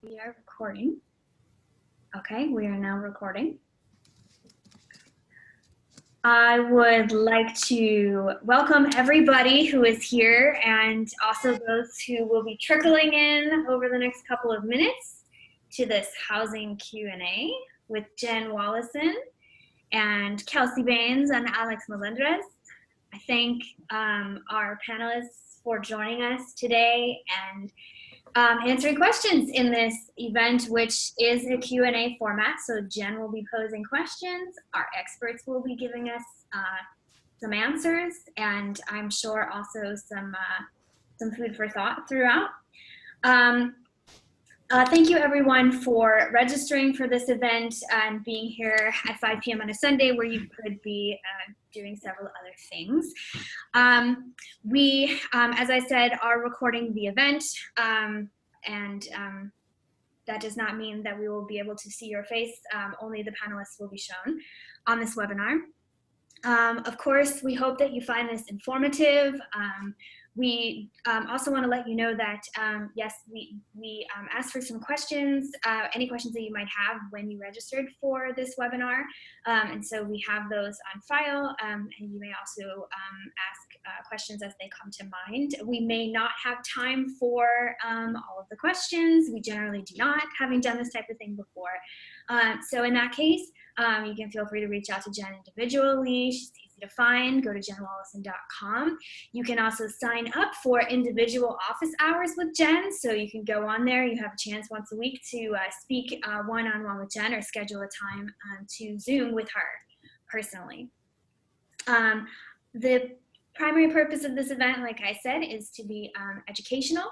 We are recording. Okay, we are now recording. I would like to welcome everybody who is here and also those who will be trickling in over the next couple of minutes to this housing Q&A with Jen Wolosin and Kelsey Baines and Alex Melendrez. I thank our panelists for joining us today and answering questions in this event, which is a Q&A format. So Jen will be posing questions. Our experts will be giving us some answers, and I'm sure also some food for thought throughout. Thank you everyone for registering for this event and being here at 5 p.m. on a Sunday where you could be doing several other things. We, as I said, are recording the event, and that does not mean that we will be able to see your face. Only the panelists will be shown on this webinar. Of course, we hope that you find this informative. We also want to let you know that, yes, we asked for some questions, any questions that you might have when you registered for this webinar. And so we have those on file, and you may also ask questions as they come to mind. We may not have time for all of the questions. We generally do not, having done this type of thing before. So in that case, you can feel free to reach out to Jen individually. She's easy to find. Go to jenwolosin.com. You can also sign up for individual office hours with Jen. So you can go on there. You have a chance once a week to speak one-on-one with Jen or schedule a time to Zoom with her personally. The primary purpose of this event, like I said, is to be educational.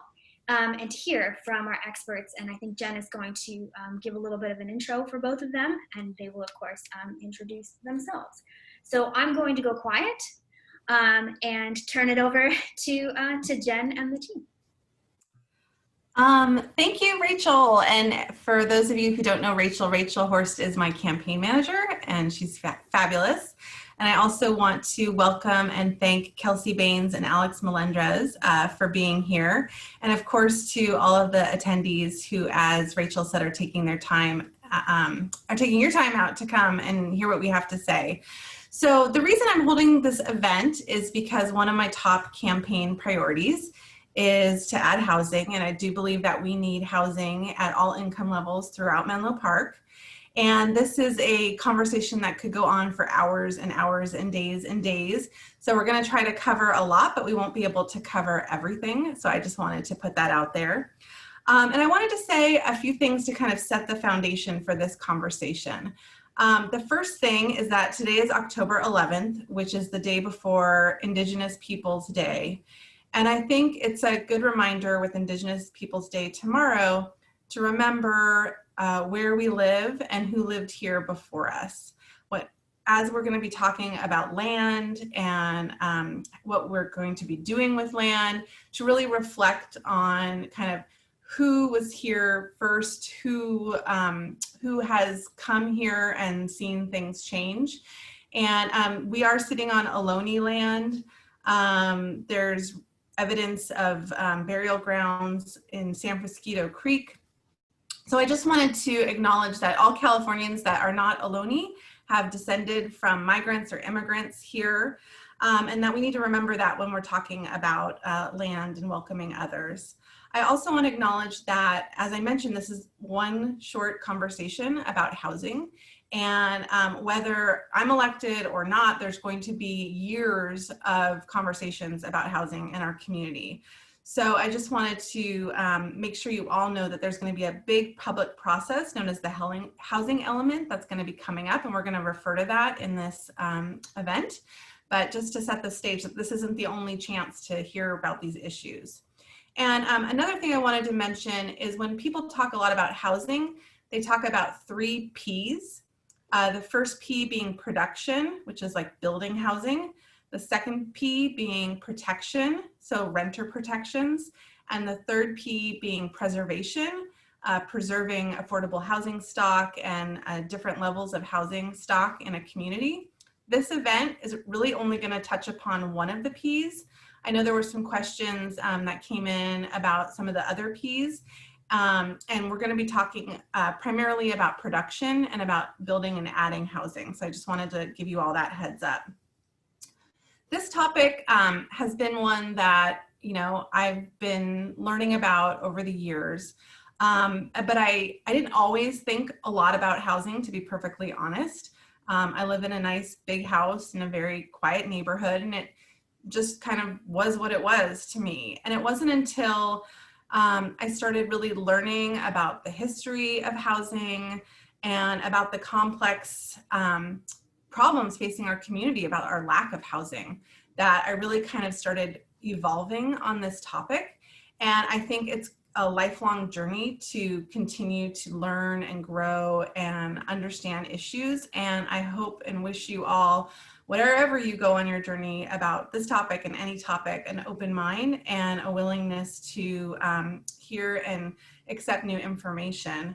And to hear from our experts. And I think Jen is going to give a little bit of an intro for both of them, and they will, of course, introduce themselves. So I'm going to go quiet and turn it over to Jen and the team. Thank you, Rachel. And for those of you who don't know Rachel, Rachel Horst is my campaign manager, and she's fabulous. And I also want to welcome and thank Kelsey Baines and Alex Melendrez for being here. And of course, to all of the attendees who, as Rachel said, are taking their time, are taking your time out to come and hear what we have to say. So the reason I'm holding this event is because one of my top campaign priorities is to add housing. And I do believe that we need housing at all income levels throughout Menlo Park. And this is a conversation that could go on for hours and hours and days. So we're going to try to cover a lot, but we won't be able to cover everything. So I just wanted to put that out there. And I wanted to say a few things to kind of set the foundation for this conversation. The first thing is that today is October 11th, which is the day before Indigenous Peoples Day. And I think it's a good reminder with Indigenous Peoples Day tomorrow to remember where we live and who lived here before us. As we're going to be talking about land and what we're going to be doing with land, to really reflect on kind of who was here first, who has come here and seen things change. And we are sitting on Ohlone land. There's evidence of burial grounds in San Francisco Creek. So I just wanted to acknowledge that all Californians that are not Ohlone have descended from migrants or immigrants here, and that we need to remember that when we're talking about land and welcoming others. I also want to acknowledge that, as I mentioned, this is one short conversation about housing, and whether I'm elected or not, there's going to be years of conversations about housing in our community. So I just wanted to make sure you all know that there's going to be a big public process known as the housing element that's going to be coming up, and we're going to refer to that in this event. But just to set the stage, that this isn't the only chance to hear about these issues. And another thing I wanted to mention is when people talk a lot about housing, they talk about 3 Ps. The first P being production, which is like building housing. The second P being protection, so renter protections. And the third P being preservation, preserving affordable housing stock and different levels of housing stock in a community. This event is really only going to touch upon one of the Ps. I know there were some questions that came in about some of the other Ps. And we're going to be talking primarily about production and about building and adding housing. So I just wanted to give you all that heads up. This topic has been one that, I've been learning about over the years. But I didn't always think a lot about housing, to be perfectly honest. I live in a nice big house in a very quiet neighborhood, and it just kind of was what it was to me. And it wasn't until I started really learning about the history of housing and about the complex problems facing our community about our lack of housing that I really kind of started evolving on this topic. And I think it's a lifelong journey to continue to learn and grow and understand issues. And I hope and wish you all, wherever you go on your journey about this topic and any topic, an open mind and a willingness to hear and accept new information.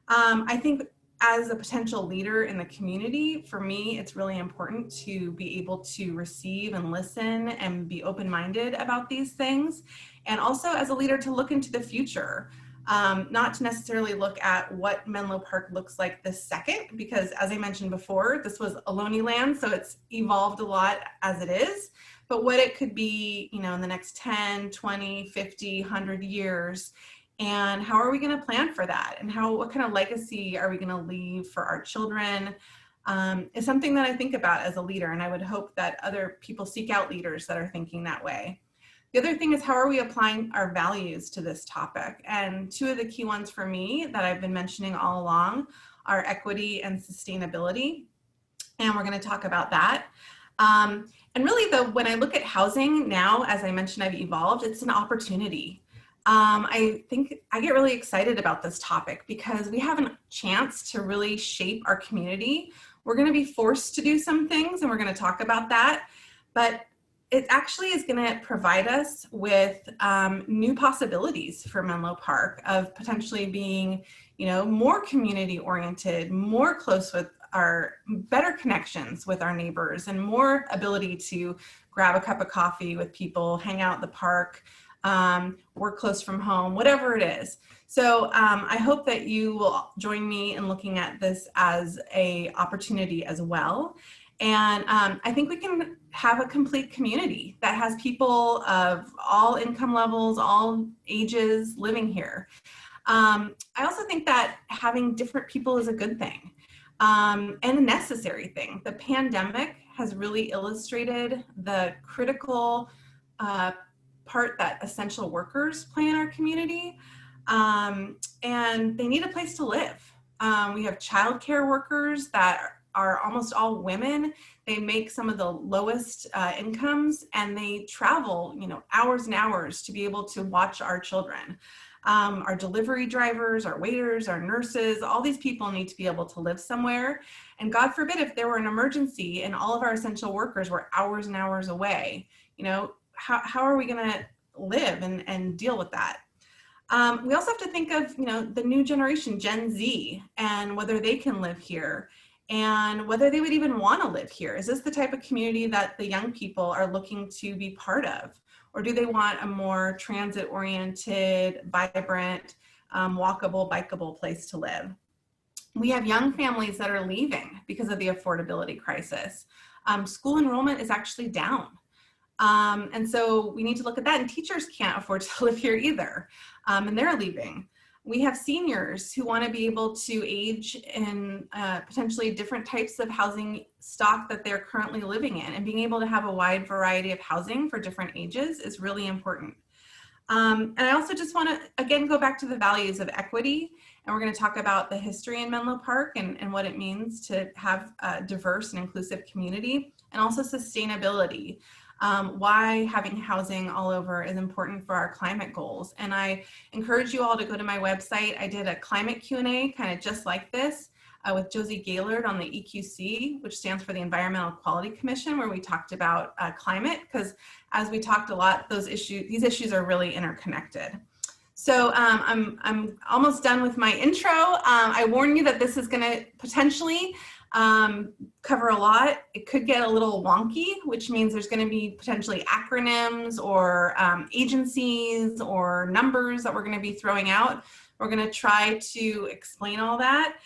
I think as a potential leader in the community, for me, it's really important to be able to receive and listen and be open-minded about these things. And also as a leader to look into the future, not to necessarily look at what Menlo Park looks like this second, because as I mentioned before, this was Ohlone land, so it's evolved a lot as it is, but what it could be, in the next 10, 20, 50, 100 years. And how are we going to plan for that? And what kind of legacy are we going to leave for our children? Is something that I think about as a leader. And I would hope that other people seek out leaders that are thinking that way. The other thing is, how are we applying our values to this topic? And two of the key ones for me that I've been mentioning all along are equity and sustainability. And we're going to talk about that. And really, when I look at housing now, as I mentioned, I've evolved, it's an opportunity. I think I get really excited about this topic because we have a chance to really shape our community. We're going to be forced to do some things, and we're going to talk about that, but it actually is going to provide us with new possibilities for Menlo Park of potentially being, more community oriented, more close with our better connections with our neighbors, and more ability to grab a cup of coffee with people, hang out at the park, work close from home, whatever it is. So I hope that you will join me in looking at this as an opportunity as well. And I think we can have a complete community that has people of all income levels, all ages living here. I also think that having different people is a good thing and a necessary thing. The pandemic has really illustrated the critical part that essential workers play in our community, and they need a place to live. We have childcare workers that are almost all women. They make some of the lowest incomes, and they travel, hours and hours to be able to watch our children. Our delivery drivers, our waiters, our nurses, all these people need to be able to live somewhere. And God forbid if there were an emergency and all of our essential workers were hours and hours away, how are we going to live and deal with that? We also have to think of, the new generation, Gen Z, and whether they can live here and whether they would even want to live here. Is this the type of community that the young people are looking to be part of? Or do they want a more transit-oriented, vibrant, walkable, bikeable place to live? We have young families that are leaving because of the affordability crisis. School enrollment is actually down. And so we need to look at that, and teachers can't afford to live here either, and they're leaving. We have seniors who want to be able to age in potentially different types of housing stock that they're currently living in, and being able to have a wide variety of housing for different ages is really important. And I also just want to, again, go back to the values of equity, and we're going to talk about the history in Menlo Park and what it means to have a diverse and inclusive community, and also sustainability. Why having housing all over is important for our climate goals. And I encourage you all to go to my website. I did a climate Q&A kind of just like this with Josie Gaylord on the EQC, which stands for the Environmental Quality Commission, where we talked about climate, because as we talked a lot, these issues are really interconnected. So I'm almost done with my intro. I warn you that this is going to potentially cover a lot. It could get a little wonky, which means there's going to be potentially acronyms or agencies or numbers that we're going to be throwing out. We're going to try to explain all that.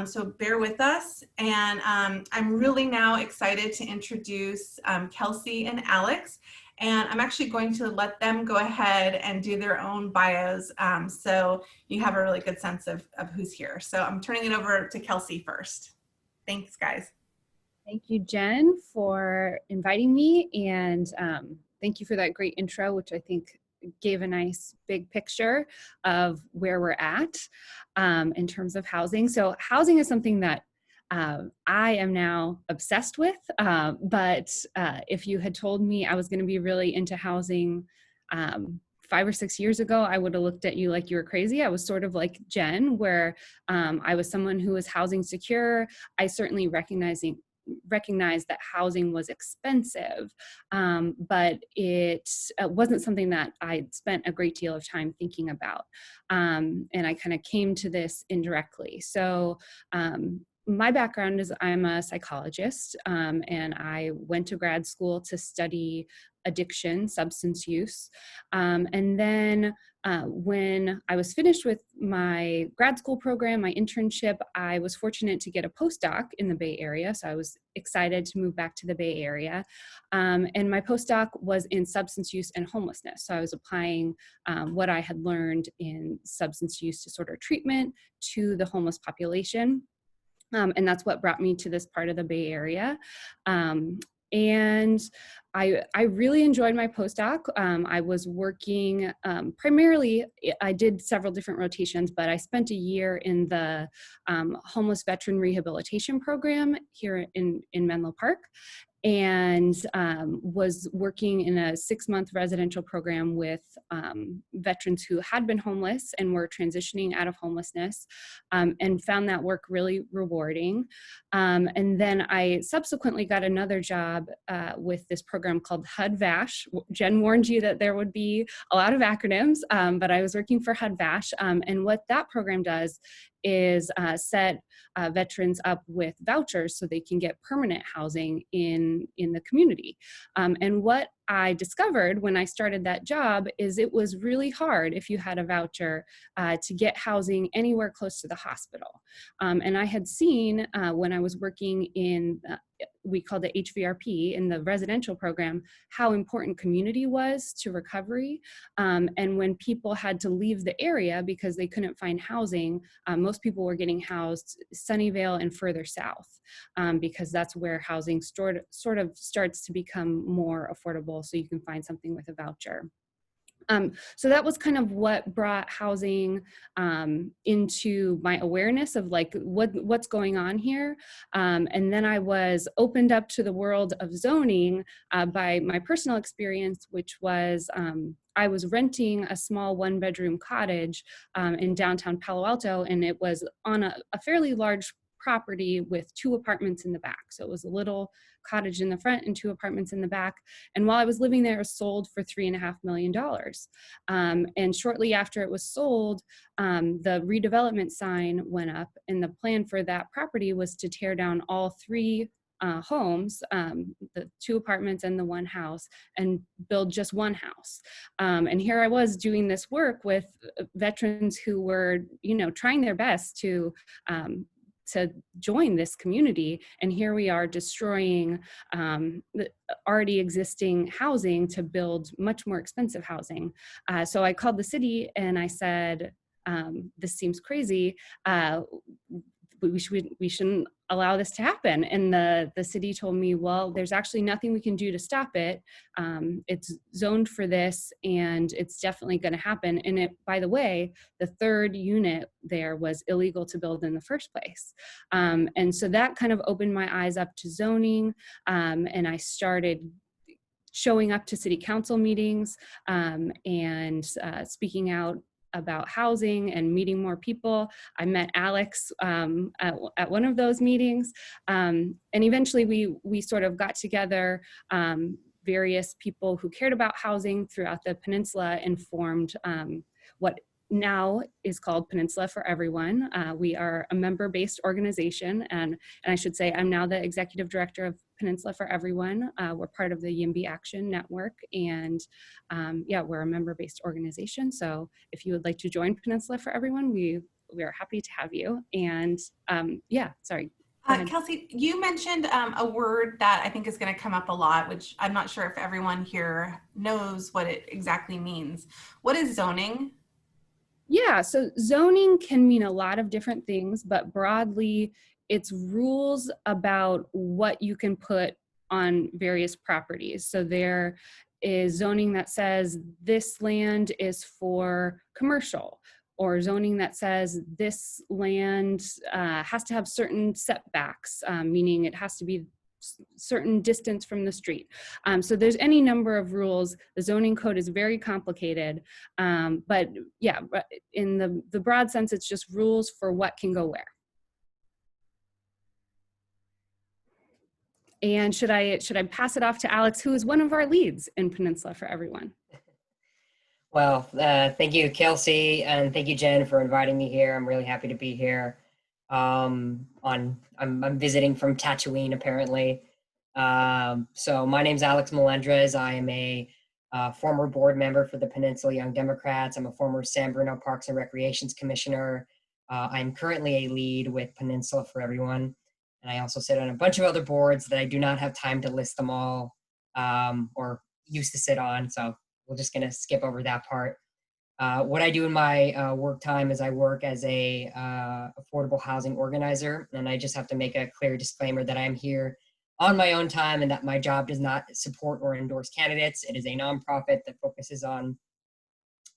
So bear with us. And I'm really now excited to introduce Kelsey and Alex. And I'm actually going to let them go ahead and do their own bios, so you have a really good sense of who's here. So I'm turning it over to Kelsey first. Thanks, guys. Thank you, Jen, for inviting me, and thank you for that great intro, which I think gave a nice big picture of where we're at in terms of housing. So housing is something that I am now obsessed with, but if you had told me I was going to be really into housing 5 or 6 years ago, I would have looked at you like you were crazy. I was sort of like Jen, where I was someone who was housing secure. I certainly recognized that housing was expensive, but it wasn't something that I spent a great deal of time thinking about. And I kind of came to this indirectly. So my background is I'm a psychologist, and I went to grad school to study addiction, substance use. And then when I was finished with my grad school program, my internship, I was fortunate to get a postdoc in the Bay Area. So I was excited to move back to the Bay Area. And my postdoc was in substance use and homelessness. So I was applying what I had learned in substance use disorder treatment to the homeless population. And that's what brought me to this part of the Bay Area. And I really enjoyed my postdoc. I was working primarily, I did several different rotations, but I spent a year in the homeless veteran rehabilitation program here in Menlo Park, and was working in a 6-month residential program with veterans who had been homeless and were transitioning out of homelessness, and found that work really rewarding. And then I subsequently got another job with this program called HUD-VASH. Jen warned you that there would be a lot of acronyms, but I was working for HUD-VASH, and what that program does is set veterans up with vouchers so they can get permanent housing in the community. And what I discovered when I started that job is it was really hard if you had a voucher to get housing anywhere close to the hospital. And I had seen when I was working in we called it HVRP in the residential program, how important community was to recovery. And when people had to leave the area because they couldn't find housing, most people were getting housed Sunnyvale and further south, because that's where housing sort of starts to become more affordable, so you can find something with a voucher. So that was kind of what brought housing into my awareness of like what's going on here. And then I was opened up to the world of zoning by my personal experience, which was I was renting a small 1-bedroom cottage in downtown Palo Alto, and it was on a fairly large property with 2 apartments in the back. So it was a little cottage in the front and 2 apartments in the back. And while I was living there, it was sold for $3.5 million. And shortly after it was sold, the redevelopment sign went up, and the plan for that property was to tear down all 3 homes, the 2 apartments and the 1 house, and build just 1 house. And here I was doing this work with veterans who were, trying their best to join this community, and here we are destroying the already existing housing to build much more expensive housing. So I called the city and I said, this seems crazy. We shouldn't allow this to happen. And the city told me, well, there's actually nothing we can do to stop it. It's zoned for this, and it's definitely going to happen. And by the way, the 3rd unit there was illegal to build in the first place. And so that kind of opened my eyes up to zoning, and I started showing up to city council meetings and speaking out about housing and meeting more people. I met Alex at one of those meetings, and eventually we sort of got together various people who cared about housing throughout the peninsula and formed what now is called Peninsula for Everyone. We are a member-based organization, and I should say I'm now the executive director of Peninsula for Everyone. We're part of the YIMBY Action Network, and yeah, we're a member-based organization. So if you would like to join Peninsula for Everyone, we are happy to have you. And yeah, sorry. Kelsey, you mentioned a word that I think is going to come up a lot, which I'm not sure if everyone here knows what it exactly means. What is zoning? Yeah, so zoning can mean a lot of different things, but broadly, it's rules about what you can put on various properties. So there is zoning that says this land is for commercial, or zoning that says this land has to have certain setbacks, meaning it has to be certain distance from the street. So there's any number of rules. The zoning code is very complicated, but yeah, in the broad sense, it's just rules for what can go where. And should I pass it off to Alex, who is one of our leads in Peninsula for Everyone? Well, thank you, Kelsey, and thank you, Jen, for inviting me here. I'm really happy to be here. I'm visiting from Tatooine, apparently. So my name's Alex Melendrez. I am a former board member for the Peninsula Young Democrats. I'm a former San Bruno Parks and Recreations Commissioner. I'm currently a lead with Peninsula for Everyone. And I also sit on a bunch of other boards that I do not have time to list them all, or used to sit on. So we're just going to skip over that part. What I do in my work time is I work as a affordable housing organizer, and I just have to make a clear disclaimer that I'm here on my own time and that my job does not support or endorse candidates. It is a nonprofit that focuses on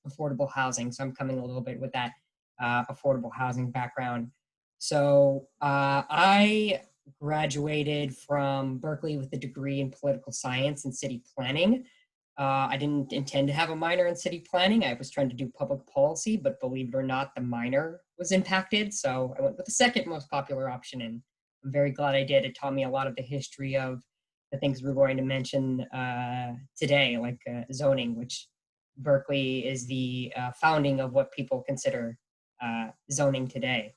affordable housing, so I'm coming a little bit with that affordable housing background. So I graduated from Berkeley with a degree in political science and city planning. I didn't intend to have a minor in city planning. I was trying to do public policy, but believe it or not, the minor was impacted. So I went with the second most popular option, and I'm very glad I did. It taught me a lot of the history of the things we're going to mention today, like zoning, which Berkeley is the founding of what people consider zoning today.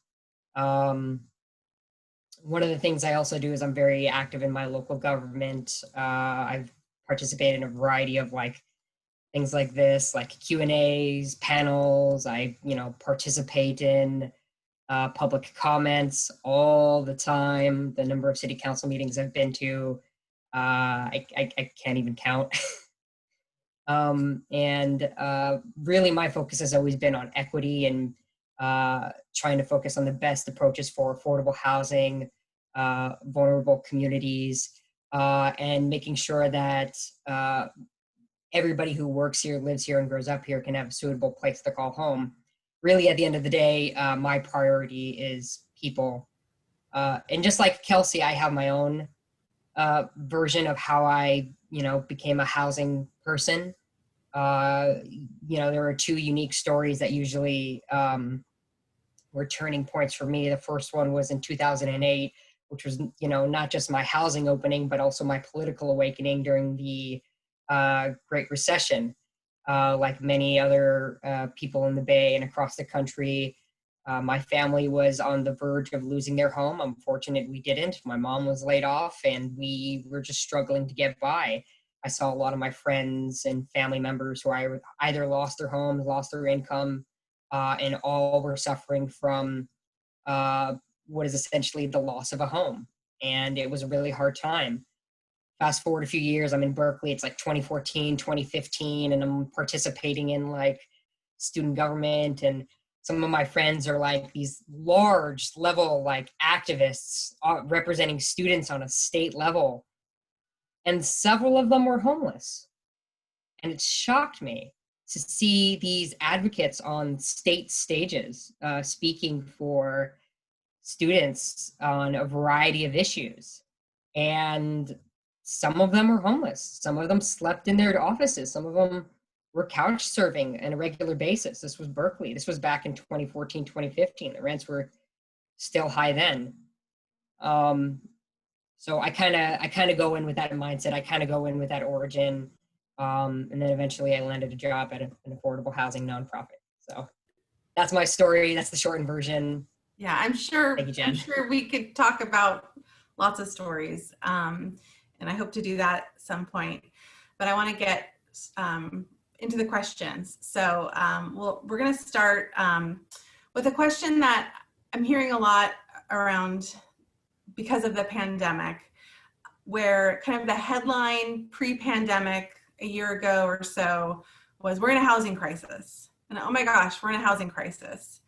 One of the things I also do is I'm very active in my local government. I've participate in a variety of like things like this, like Q&As, panels. I, participate in public comments all the time. The number of city council meetings I've been to, I can't even count. Really my focus has always been on equity and trying to focus on the best approaches for affordable housing, vulnerable communities, and making sure that everybody who works here, lives here, and grows up here can have a suitable place to call home. Really, at the end of the day, my priority is people. And just like Kelsey, I have my own version of how I, became a housing person. There are two unique stories that usually were turning points for me. The first one was in 2008, which was, not just my housing opening, but also my political awakening during the Great Recession. Like many other people in the Bay and across the country, my family was on the verge of losing their home. I'm fortunate we didn't. My mom was laid off and we were just struggling to get by. I saw a lot of my friends and family members who either lost their homes, lost their income, and all were suffering from what is essentially the loss of a home. And it was a really hard time. Fast forward a few years, I'm in Berkeley, it's like 2014, 2015, and I'm participating in like student government, and some of my friends are like these large level like activists representing students on a state level. And several of them were homeless. And it shocked me to see these advocates on state stages speaking for students on a variety of issues. And some of them were homeless. Some of them slept in their offices. Some of them were couch serving on a regular basis. This was Berkeley. This was back in 2014, 2015. The rents were still high then. So I kind of go in with that mindset. I kind of go in with that origin. And then eventually I landed a job at an affordable housing nonprofit. So that's my story. That's the shortened version. Yeah, I'm sure. Thank you, Jen. I'm sure we could talk about lots of stories. And I hope to do that at some point. But I want to get into the questions. So we're going to start with a question that I'm hearing a lot around because of the pandemic, where kind of the headline pre-pandemic a year ago or so was, we're in a housing crisis. And oh my gosh, we're in a housing crisis.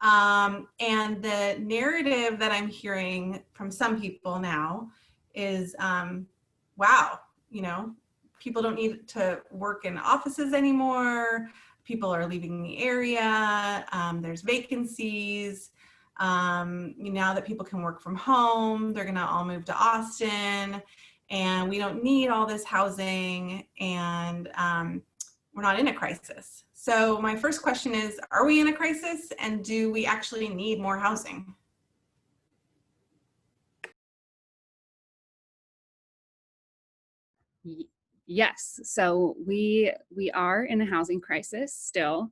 And the narrative that I'm hearing from some people now is, wow, people don't need to work in offices anymore. People are leaving the area. There's vacancies. Now that people can work from home, they're gonna all move to Austin, and we don't need all this housing, and we're not in a crisis. So my first question is, are we in a crisis, and do we actually need more housing? Yes, so we are in a housing crisis still.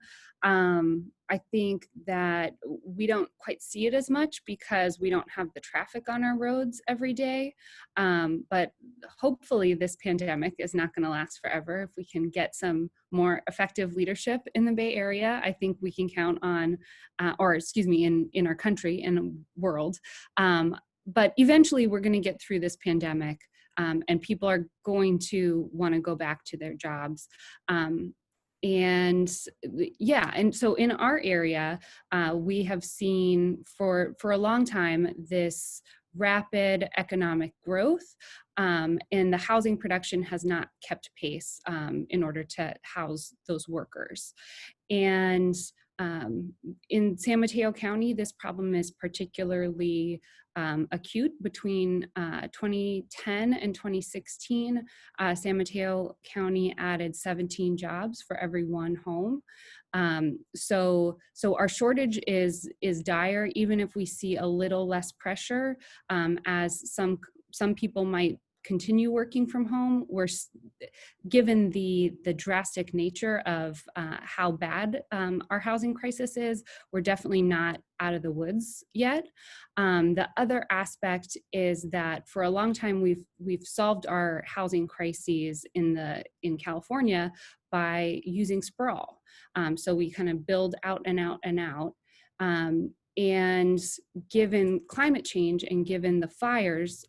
I think that we don't quite see it as much because we don't have the traffic on our roads every day. But hopefully this pandemic is not going to last forever. If we can get some more effective leadership in the Bay Area, I think we can count on, in our country and world. But eventually we're going to get through this pandemic. And people are going to want to go back to their jobs. And so in our area, we have seen for a long time this rapid economic growth, and the housing production has not kept pace in order to house those workers. And in San Mateo County, this problem is particularly acute. Between 2010 and 2016, San Mateo County added 17 jobs for every one home. So our shortage is dire, even if we see a little less pressure, as some people might continue working from home. Given the drastic nature of how bad our housing crisis is, we're definitely not out of the woods yet. The other aspect is that for a long time we've solved our housing crises in California by using sprawl. So we kind of build out and out and out. And given climate change and given the fires,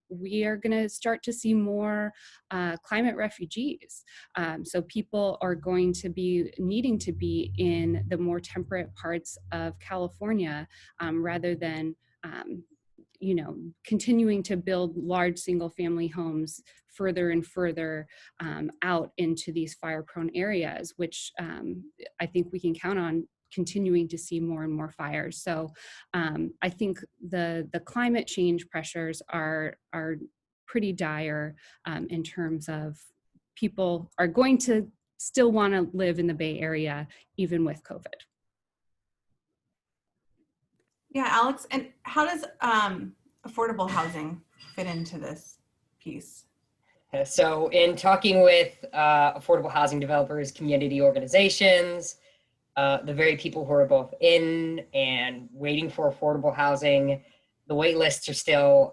we are going to start to see more climate refugees. So people are going to be needing to be in the more temperate parts of California rather than continuing to build large single family homes further and further out into these fire prone areas, which I think we can count on continuing to see more and more fires. So I think the climate change pressures are pretty dire in terms of people are going to still want to live in the Bay Area even with COVID. Yeah, Alex, and how does affordable housing fit into this piece? So in talking with affordable housing developers, community organizations, the very people who are both in and waiting for affordable housing, the wait lists are still,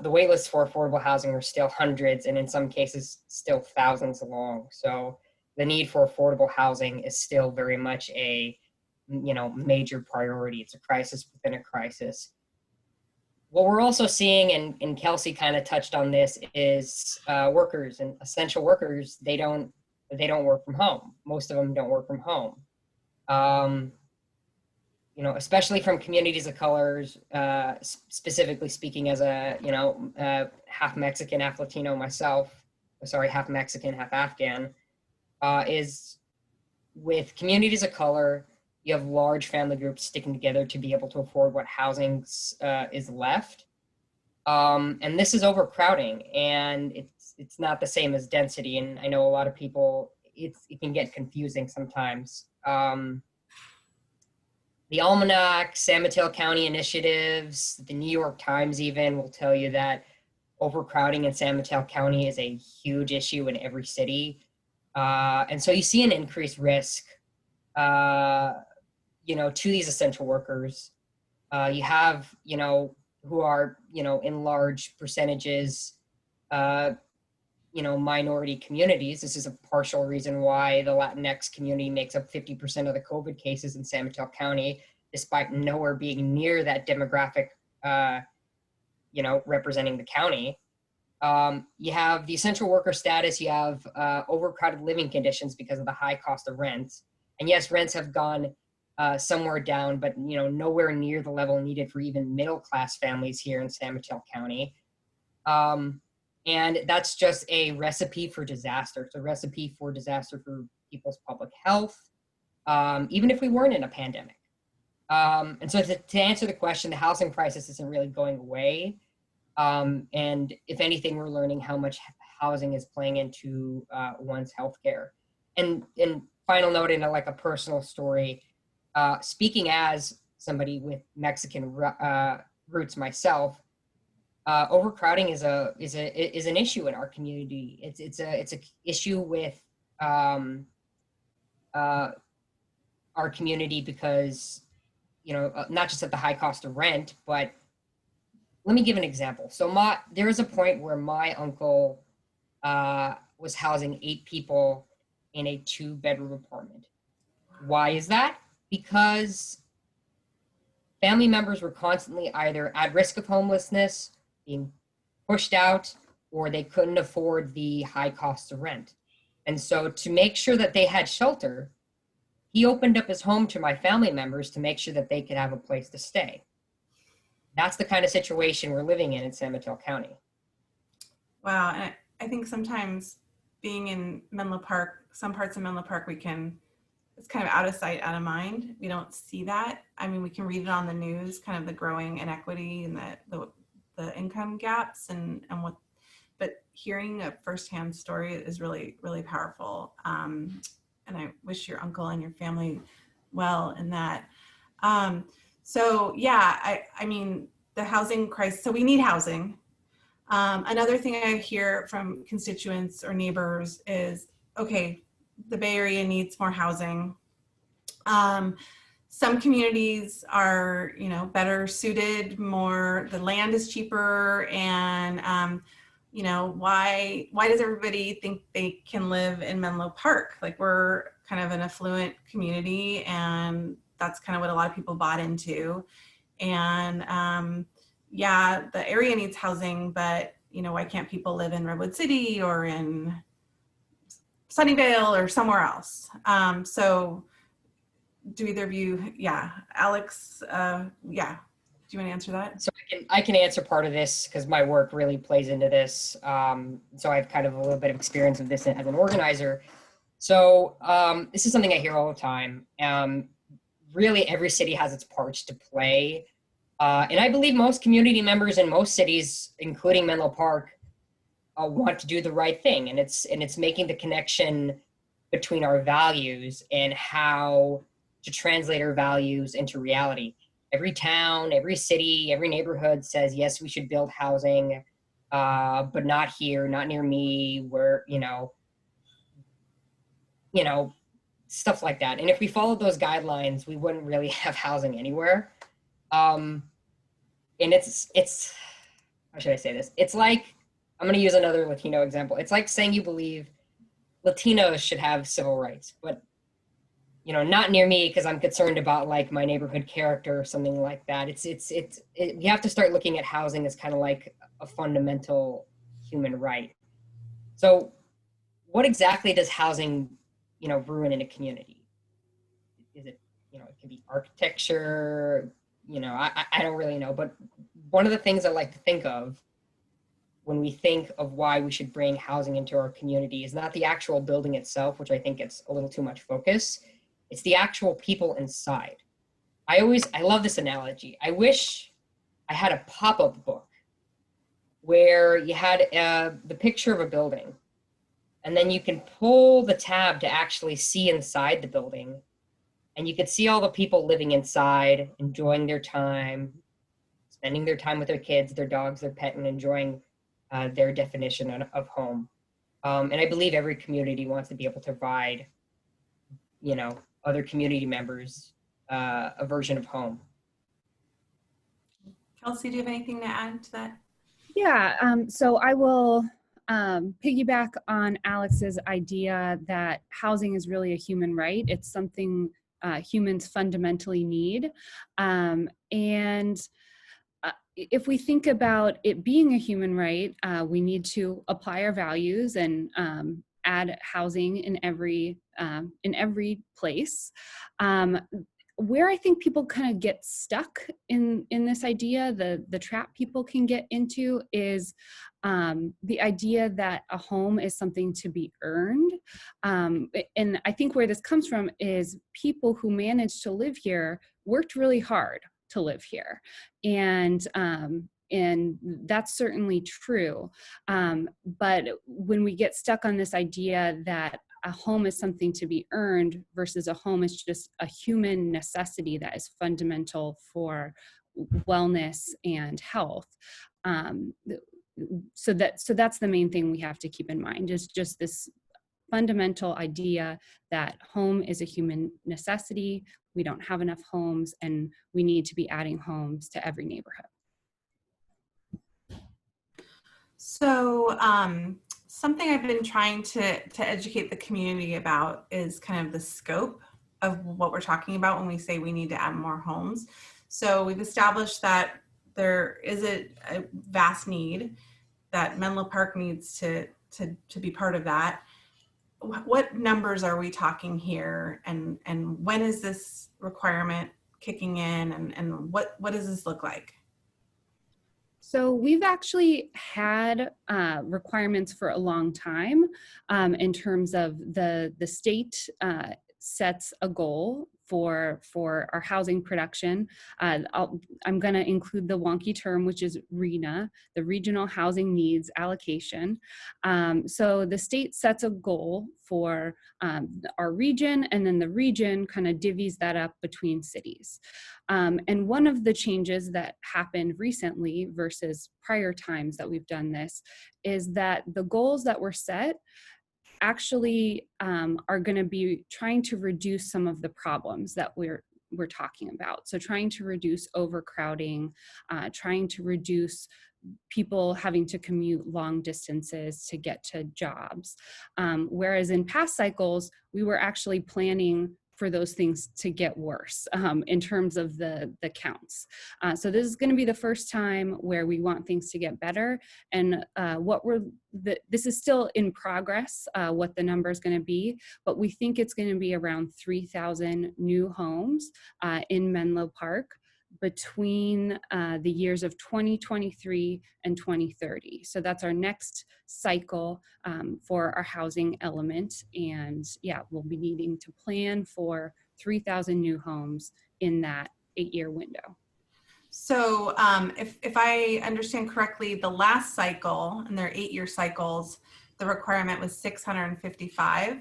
the wait lists for affordable housing are still hundreds, and in some cases still thousands long. So the need for affordable housing is still very much a, major priority. It's a crisis within a crisis. What we're also seeing, and Kelsey kind of touched on this, is workers and essential workers, they don't work from home. Most of them don't work from home. Especially from communities of colors, specifically speaking as a, half Mexican, half Latino myself, half Mexican, half Afghan, is with communities of color, you have large family groups sticking together to be able to afford what housing is left. And this is overcrowding, and it's not the same as density. And I know a lot of people, it can get confusing sometimes. The Almanac, San Mateo County initiatives, the New York Times even will tell you that overcrowding in San Mateo County is a huge issue in every city. And so you see an increased risk, to these essential workers. You have, who are, in large percentages, minority communities. This is a partial reason why the Latinx community makes up 50% of the COVID cases in San Mateo County, despite nowhere being near that demographic, representing the county. You have the essential worker status, you have overcrowded living conditions because of the high cost of rent. And yes, rents have gone somewhere down, but nowhere near the level needed for even middle-class families here in San Mateo County. And that's just a recipe for disaster. It's a recipe for disaster for people's public health, even if we weren't in a pandemic. And so to answer the question, the housing crisis isn't really going away. And if anything, we're learning how much housing is playing into one's healthcare. And final note, in a personal story, speaking as somebody with Mexican roots myself, overcrowding is an issue in our community. It's a issue with our community because not just at the high cost of rent, but let me give an example. So there was a point where my uncle was housing 8 people in a 2-bedroom apartment. Why is that? Because family members were constantly either at risk of homelessness, being pushed out, or they couldn't afford the high costs of rent. And so to make sure that they had shelter, he opened up his home to my family members to make sure that they could have a place to stay. That's the kind of situation we're living in San Mateo County. Wow, and I think sometimes being in Menlo Park, some parts of Menlo Park, it's kind of out of sight, out of mind. We don't see that. I mean, we can read it on the news, kind of the growing inequity and the income gaps but hearing a firsthand story is really, really powerful. And I wish your uncle and your family well in that. So yeah, I mean, the housing crisis, so we need housing. Another thing I hear from constituents or neighbors is, okay, the Bay Area needs more housing. Some communities are, better suited, the land is cheaper, and why does everybody think they can live in Menlo Park? Like, we're kind of an affluent community, and that's kind of what a lot of people bought into. And yeah, the area needs housing, but why can't people live in Redwood City or in Sunnyvale or somewhere else? So do either of you, Alex, do you want to answer that? So I can answer part of this because my work really plays into this. So I have kind of a little bit of experience of this as an organizer. So this is something I hear all the time. Really, every city has its parts to play. And I believe most community members in most cities, including Menlo Park, want to do the right thing. And it's making the connection between our values and how to translate our values into reality. Every town, every city, every neighborhood says, yes, we should build housing, but not here, not near me, where, stuff like that. And if we followed those guidelines, we wouldn't really have housing anywhere. And it's, how should I say this? It's like, I'm going to use another Latino example. It's like saying you believe Latinos should have civil rights, but not near me because I'm concerned about like my neighborhood character or something like that. We have to start looking at housing as kind of like a fundamental human right. So what exactly does housing, ruin in a community? Is it, it could be architecture, I don't really know. But one of the things I like to think of when we think of why we should bring housing into our community is not the actual building itself, which I think gets a little too much focus. It's the actual people inside. I love this analogy. I wish I had a pop-up book where you had the picture of a building, and then you can pull the tab to actually see inside the building, and you could see all the people living inside, enjoying their time, spending their time with their kids, their dogs, their pet, and enjoying their definition of home. And I believe every community wants to be able to provide, other community members a version of home. Kelsey, do you have anything to add to that? Yeah, so I will piggyback on Alex's idea that housing is really a human right. It's something humans fundamentally need. And if we think about it being a human right, we need to apply our values and add housing in every place. Where I think people kind of get stuck in this idea, the trap people can get into is the idea that a home is something to be earned. And I think where this comes from is people who managed to live here worked really hard to live here. And that's certainly true. But when we get stuck on this idea that a home is something to be earned versus a home is just a human necessity that is fundamental for wellness and health. So that's the main thing we have to keep in mind, is just this fundamental idea that home is a human necessity. We don't have enough homes, and we need to be adding homes to every neighborhood. So something I've been trying to educate the community about is kind of the scope of what we're talking about when we say we need to add more homes. So we've established that there is a vast need, that Menlo Park needs to be part of that. What numbers are we talking here, and when is this requirement kicking in, and what does this look like? So we've actually had requirements for a long time in terms of the state sets a goal for our housing production. I'm going to include the wonky term, which is RHNA, the Regional Housing Needs Allocation. So the state sets a goal for our region, and then the region kind of divvies that up between cities. And one of the changes that happened recently versus prior times that we've done this is that the goals that were set actually are going to be trying to reduce some of the problems that we're talking about. So trying to reduce overcrowding, trying to reduce people having to commute long distances to get to jobs. Whereas in past cycles, we were actually planning for those things to get worse in terms of the counts. So this is going to be the first time where we want things to get better. And this is still in progress, what the number is going to be, but we think it's going to be around 3,000 new homes in Menlo Park between the years of 2023 and 2030. So that's our next cycle for our housing element. And yeah, we'll be needing to plan for 3,000 new homes in that 8-year window. So if I understand correctly, the last cycle, and their 8-year cycles, the requirement was 655.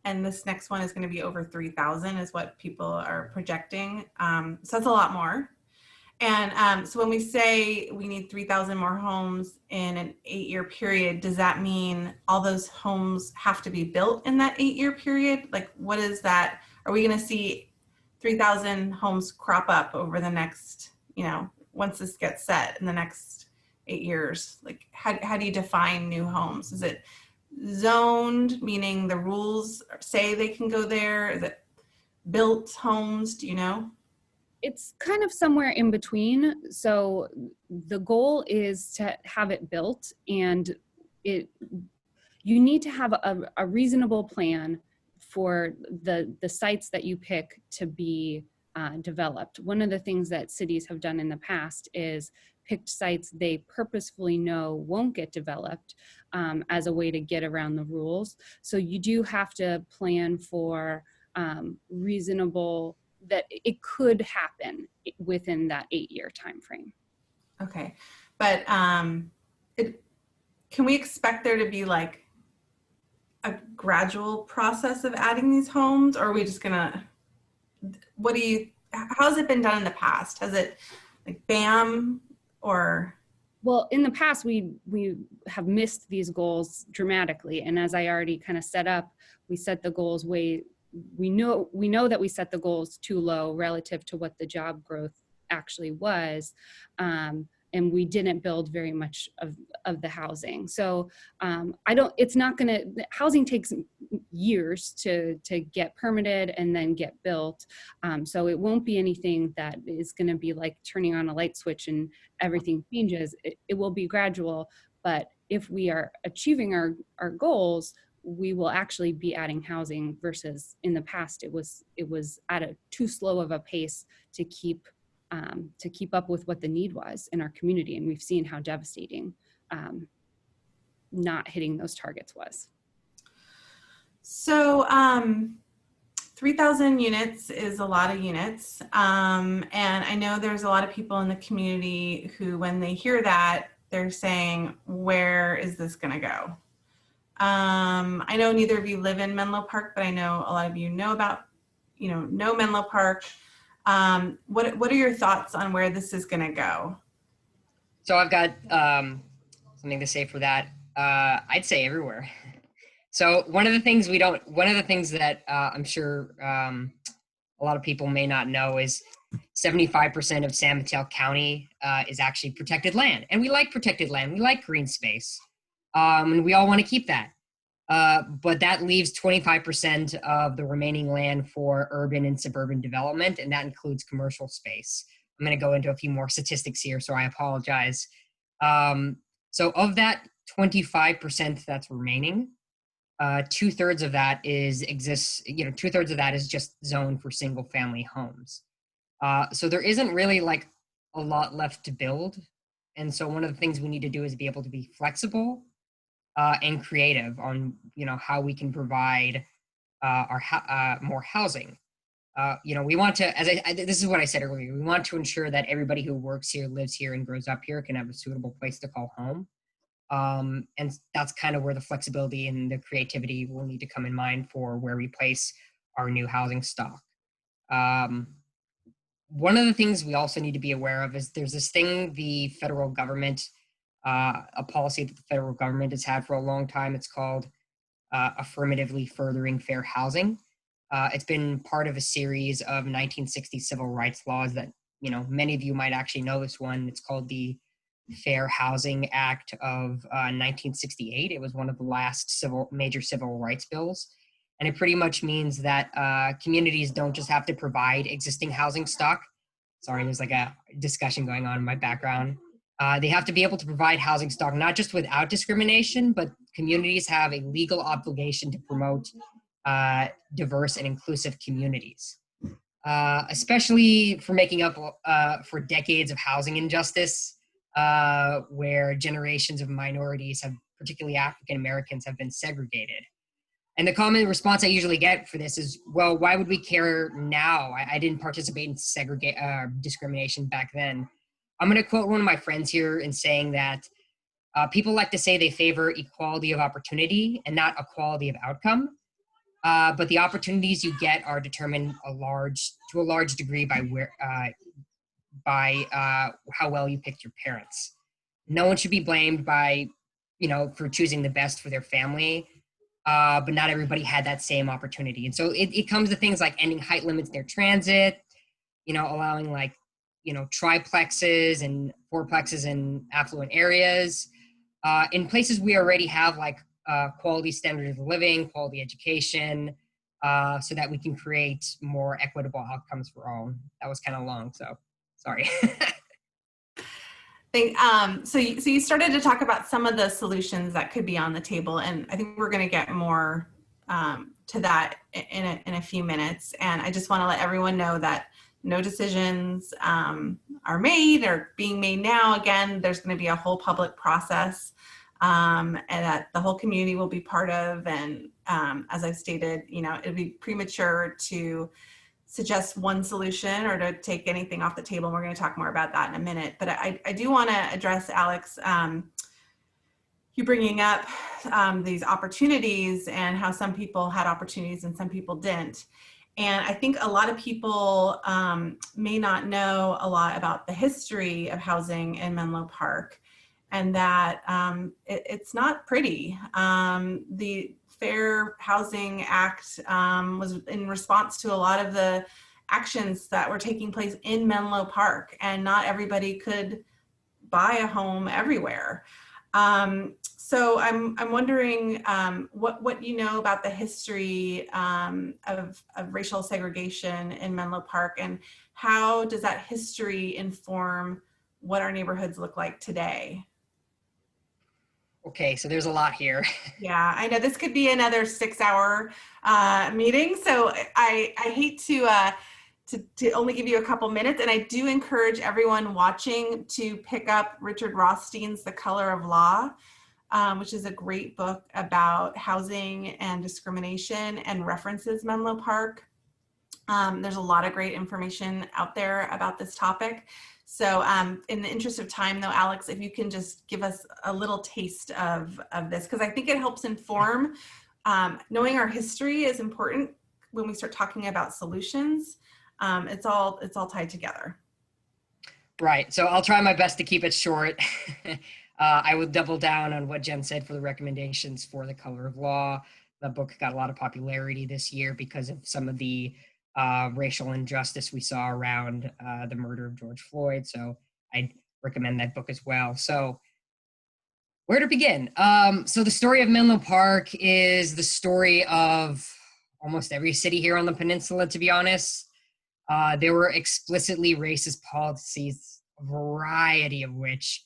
And this next one is going to be over 3,000 is what people are projecting. So that's a lot more. And so when we say we need 3,000 more homes in an 8-year period, does that mean all those homes have to be built in that 8-year period? Like, what is that? Are we going to see 3,000 homes crop up over the next, once this gets set in the next 8 years? Like, how do you define new homes? Is it zoned, meaning the rules say they can go there? Is it built homes? Do you know? It's kind of somewhere in between. So the goal is to have it built, and you need to have a reasonable plan for the sites that you pick to be developed. One of the things that cities have done in the past is picked sites they purposefully know won't get developed as a way to get around the rules. So you do have to plan for reasonable, that it could happen within that 8-year time frame. Okay, but can we expect there to be like a gradual process of adding these homes, or are we just gonna, how has it been done in the past? Has it like BAM or? Well, in the past, we have missed these goals dramatically. And as I already kind of set up, we set the goals we know that we set the goals too low relative to what the job growth actually was. And we didn't build very much of the housing. So it's not gonna, housing takes years to get permitted and then get built. So it won't be anything that is gonna be like turning on a light switch and everything changes. It will be gradual, but if we are achieving our goals, we will actually be adding housing versus in the past, it was at a too slow of a pace to keep up with what the need was in our community. And we've seen how devastating not hitting those targets was. So 3,000 units is a lot of units. And I know there's a lot of people in the community who, when they hear that, they're saying, where is this gonna go? I know neither of you live in Menlo Park, but I know a lot of you know Menlo Park. What are your thoughts on where this is going to go? So I've got something to say for that. I'd say everywhere. So one of the things that I'm sure a lot of people may not know is 75% of San Mateo County is actually protected land. And we like protected land. We like green space. And we all want to keep that. But that leaves 25% of the remaining land for urban and suburban development, and that includes commercial space. I'm going to go into a few more statistics here, so I apologize. So of that 25% that's remaining, 2/3 of that is just zoned for single family homes. So there isn't really like a lot left to build. And so one of the things we need to do is be able to be flexible and creative on, how we can provide more housing. We want to, this is what I said earlier, we want to ensure that everybody who works here, lives here, and grows up here can have a suitable place to call home. And that's kind of where the flexibility and the creativity will need to come in mind for where we place our new housing stock. One of the things we also need to be aware of is there's this thing the federal government, a policy that the federal government has had for a long time. It's called affirmatively furthering fair housing. It's been part of a series of 1960 civil rights laws that, many of you might actually know this one. It's called the Fair Housing Act of 1968. It was one of the last major civil rights bills. And it pretty much means that communities don't just have to provide existing housing stock. Sorry, there's like a discussion going on in my background. They have to be able to provide housing stock, not just without discrimination, but communities have a legal obligation to promote diverse and inclusive communities, especially for making up for decades of housing injustice, where generations of minorities, particularly African Americans, have been segregated. And the common response I usually get for this is, well, why would we care now? I didn't participate in discrimination back then. I'm going to quote one of my friends here in saying that people like to say they favor equality of opportunity and not equality of outcome. But the opportunities you get are determined to a large degree by how well you picked your parents. No one should be blamed for choosing the best for their family. But not everybody had that same opportunity. And so it comes to things like ending height limits near transit, allowing triplexes and fourplexes in affluent areas. In places we already have quality standards of living, quality education, so that we can create more equitable outcomes for all. That was kind of long, so sorry. So you started to talk about some of the solutions that could be on the table, and I think we're going to get more to that in a few minutes. And I just want to let everyone know that no decisions are made or being made now. Again, there's going to be a whole public process and that the whole community will be part of. And as I've stated, it'd be premature to suggest one solution or to take anything off the table. And we're going to talk more about that in a minute. But I do want to address, Alex, you bringing up these opportunities and how some people had opportunities and some people didn't. And I think a lot of people may not know a lot about the history of housing in Menlo Park, and that it's not pretty. The Fair Housing Act was in response to a lot of the actions that were taking place in Menlo Park, and not everybody could buy a home everywhere. So I'm wondering what you know about the history of racial segregation in Menlo Park, and how does that history inform what our neighborhoods look like today? Okay, so there's a lot here. Yeah, I know this could be another 6-hour meeting, so I hate to only give you a couple minutes, and I do encourage everyone watching to pick up Richard Rothstein's The Color of Law, which is a great book about housing and discrimination and references Menlo Park. There's a lot of great information out there about this topic. So in the interest of time though, Alex, if you can just give us a little taste of this, because I think it helps inform, knowing our history is important when we start talking about solutions. It's all tied together. Right, so I'll try my best to keep it short. I would double down on what Jen said for the recommendations for The Color of Law. The book got a lot of popularity this year because of some of the racial injustice we saw around the murder of George Floyd. So I'd recommend that book as well. So where to begin? So the story of Menlo Park is the story of almost every city here on the peninsula, to be honest. There were explicitly racist policies, a variety of which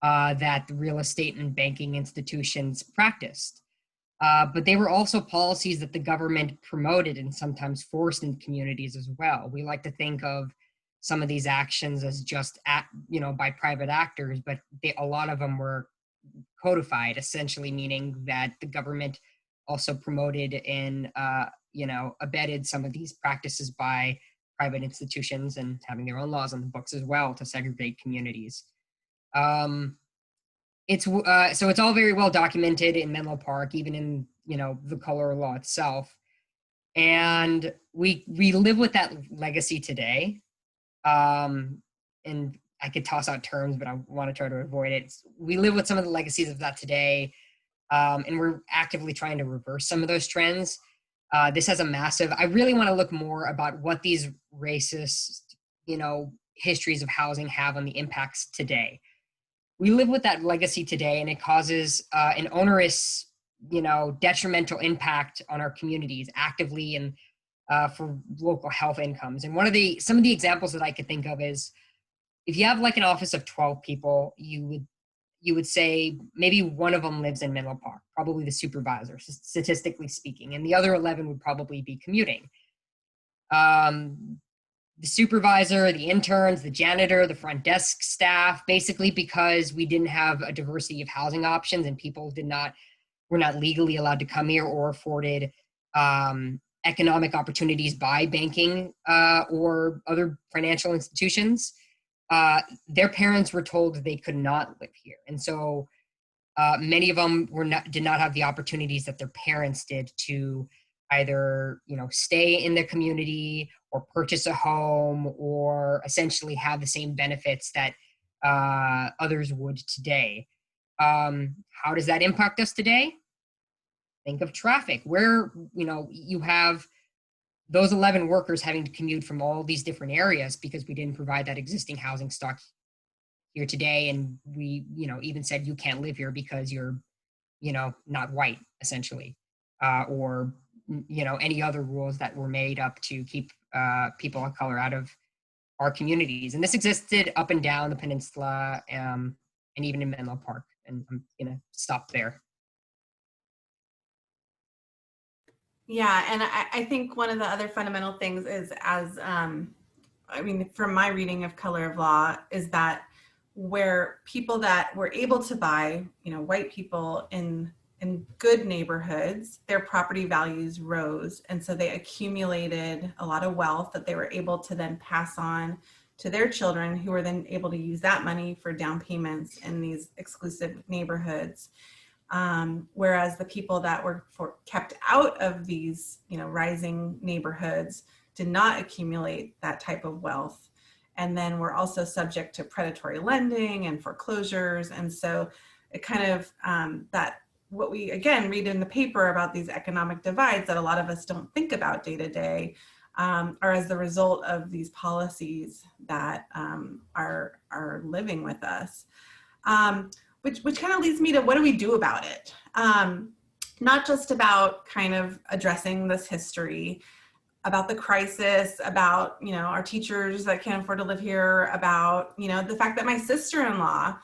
that the real estate and banking institutions practiced. But they were also policies that the government promoted and sometimes forced in communities as well. We like to think of some of these actions as just by private actors, but a lot of them were codified, essentially meaning that the government also promoted and abetted some of these practices by private institutions and having their own laws on the books as well to segregate communities. So it's all very well documented in Menlo Park, even in the color law itself, and we live with that legacy today. And I could toss out terms, but I want to try to avoid it. We live with some of the legacies of that today, and we're actively trying to reverse some of those trends. This has a massive. I really want to look more about what these racist, histories of housing have on the impacts today. We live with that legacy today, and it causes an onerous, detrimental impact on our communities actively and for local health incomes. And some of the examples that I could think of is, if you have like an office of 12 people, you would say maybe one of them lives in Menlo Park, probably the supervisor, statistically speaking, and the other 11 would probably be commuting. The supervisor, the interns, the janitor, the front desk staff, basically because we didn't have a diversity of housing options and people were not legally allowed to come here or afforded economic opportunities by banking or other financial institutions. Their parents were told they could not live here. And so many of them did not have the opportunities that their parents did to either stay in the community or purchase a home or essentially have the same benefits that others would today. How does that impact us today? Think of traffic, where you have those 11 workers having to commute from all these different areas because we didn't provide that existing housing stock here today, and we even said you can't live here because you're not white, essentially, or any other rules that were made up to keep people of color out of our communities. And this existed up and down the peninsula, and even in Menlo Park. And I'm gonna stop there. Yeah, and I think one of the other fundamental things is, from my reading of Color of Law, is that where people that were able to buy, white people in good neighborhoods, their property values rose. And so they accumulated a lot of wealth that they were able to then pass on to their children, who were then able to use that money for down payments in these exclusive neighborhoods. Whereas the people that were kept out of these, rising neighborhoods did not accumulate that type of wealth. And then were also subject to predatory lending and foreclosures. And so it kind of, that what we, again, read in the paper about these economic divides that a lot of us don't think about day to day, are as the result of these policies that are living with us. Which kind of leads me to, what do we do about it? Not just about kind of addressing this history, about the crisis, about, you know, our teachers that can't afford to live here, about, you know, the fact that my sister-in-law,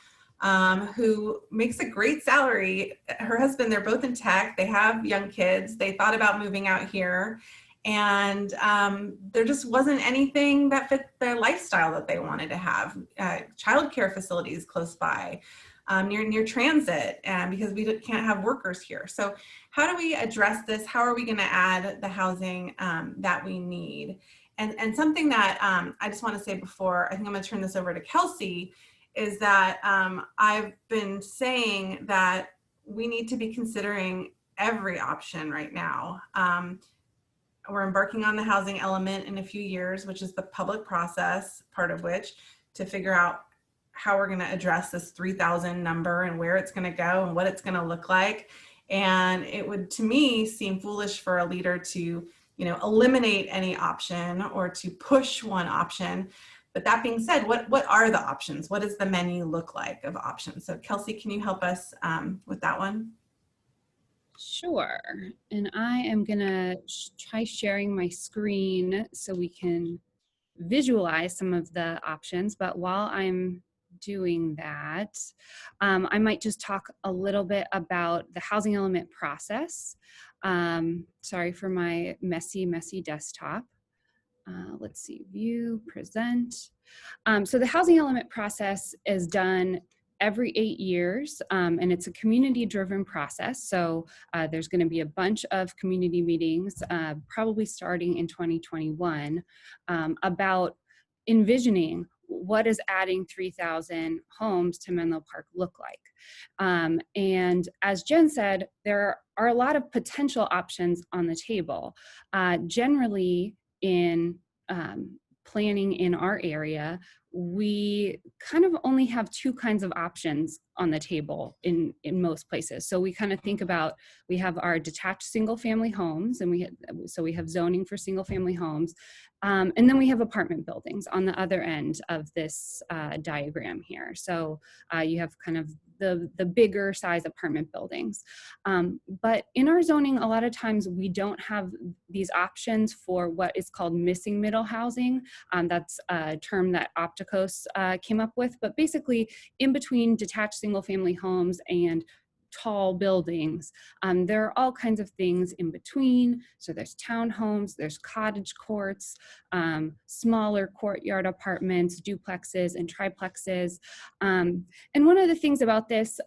who makes a great salary, her husband, they're both in tech, they have young kids, they thought about moving out here, and there just wasn't anything that fit their lifestyle that they wanted to have. Childcare facilities close by, near transit, because we can't have workers here. So how do we address this? How are we going to add the housing that we need? And something that I just want to say before, I think I'm going to turn this over to Kelsey, is that I've been saying that we need to be considering every option right now. We're embarking on the housing element in a few years, which is the public process, part of which, to figure out how we're going to address this 3,000 number and where it's going to go and what it's going to look like. And it would, to me, seem foolish for a leader to, you know, eliminate any option or to push one option. But that being said, what are the options? What does the menu look like of options? So Kelsey, can you help us with that one? Sure. And I am gonna try sharing my screen so we can visualize some of the options. But while I'm doing that, I might just talk a little bit about the housing element process. Sorry for my messy desktop. Let's see, view, present. So the housing element process is done every 8 years, and it's a community-driven process. So there's going to be a bunch of community meetings, probably starting in 2021, about envisioning what does adding 3,000 homes to Menlo Park look like. And as Jen said, there are a lot of potential options on the table. Generally, in planning in our area, we kind of only have two kinds of options on the table in most places. So we kind of think about, we have our detached single family homes, and we have zoning for single family homes. And then we have apartment buildings on the other end of this diagram here. So you have kind of the bigger size apartment buildings. But in our zoning, a lot of times we don't have these options for what is called missing middle housing. That's a term that Opticos came up with, but basically in between detached single family homes and tall buildings, there are all kinds of things in between. So there's townhomes, there's cottage courts, smaller courtyard apartments, duplexes and triplexes. And one of the things about this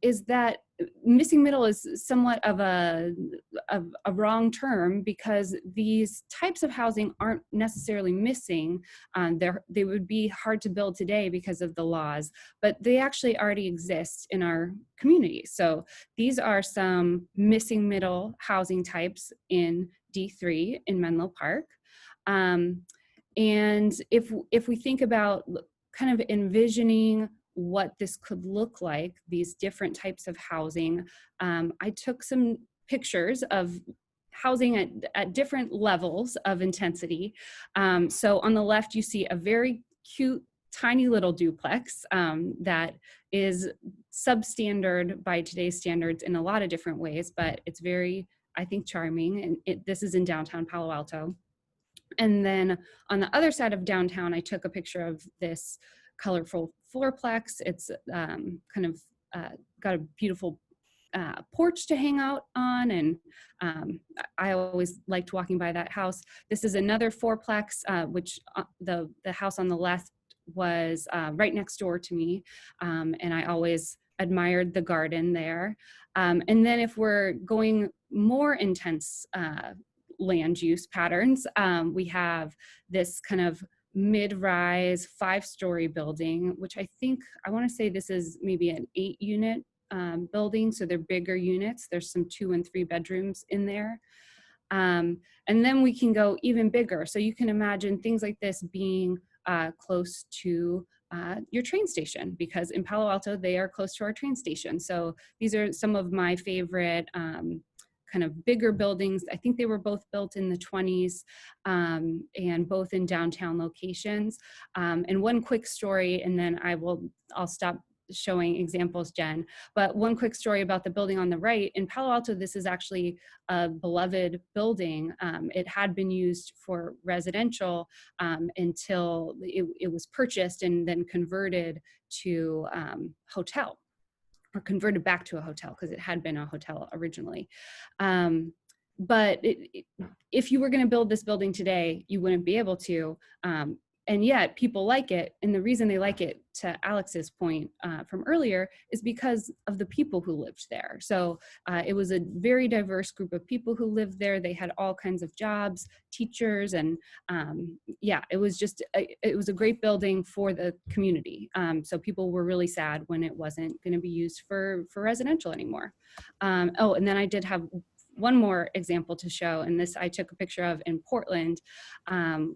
is that missing middle is somewhat of a wrong term, because these types of housing aren't necessarily missing. They would be hard to build today because of the laws, but they actually already exist in our community. So these are some missing middle housing types in D3 in Menlo Park. And if we think about kind of envisioning what this could look like, these different types of housing, I took some pictures of housing at different levels of intensity. So on the left, you see a very cute, tiny little duplex that is substandard by today's standards in a lot of different ways, but it's very, I think, charming. And this is in downtown Palo Alto. And then on the other side of downtown, I took a picture of this colorful fourplex. It's kind of got a beautiful porch to hang out on, and I always liked walking by that house. This is another fourplex, which the house on the left was right next door to me, and I always admired the garden there. And then if we're going more intense land use patterns, we have this kind of mid-rise 5-story building, which I want to say this is maybe an 8-unit building. So they're bigger units. There's some 2 and 3 bedrooms in there. And then we can go even bigger. So you can imagine things like this being close to your train station, because in Palo Alto, they are close to our train station. So these are some of my favorite kind of bigger buildings. I think they were both built in the 20s, and both in downtown locations. And one quick story, and then I'll stop showing examples, Jen. But one quick story about the building on the right. In Palo Alto, this is actually a beloved building. It had been used for residential until it was purchased and then converted to hotel, or converted back to a hotel, because it had been a hotel originally. But if you were going to build this building today, you wouldn't be able to. And yet people like it. And the reason they like it, to Alex's point from earlier, is because of the people who lived there. So it was a very diverse group of people who lived there. They had all kinds of jobs, teachers, and yeah, it was a great building for the community. So people were really sad when it wasn't going to be used for residential anymore. Oh, and then I did have one more example to show, and this I took a picture of in Portland,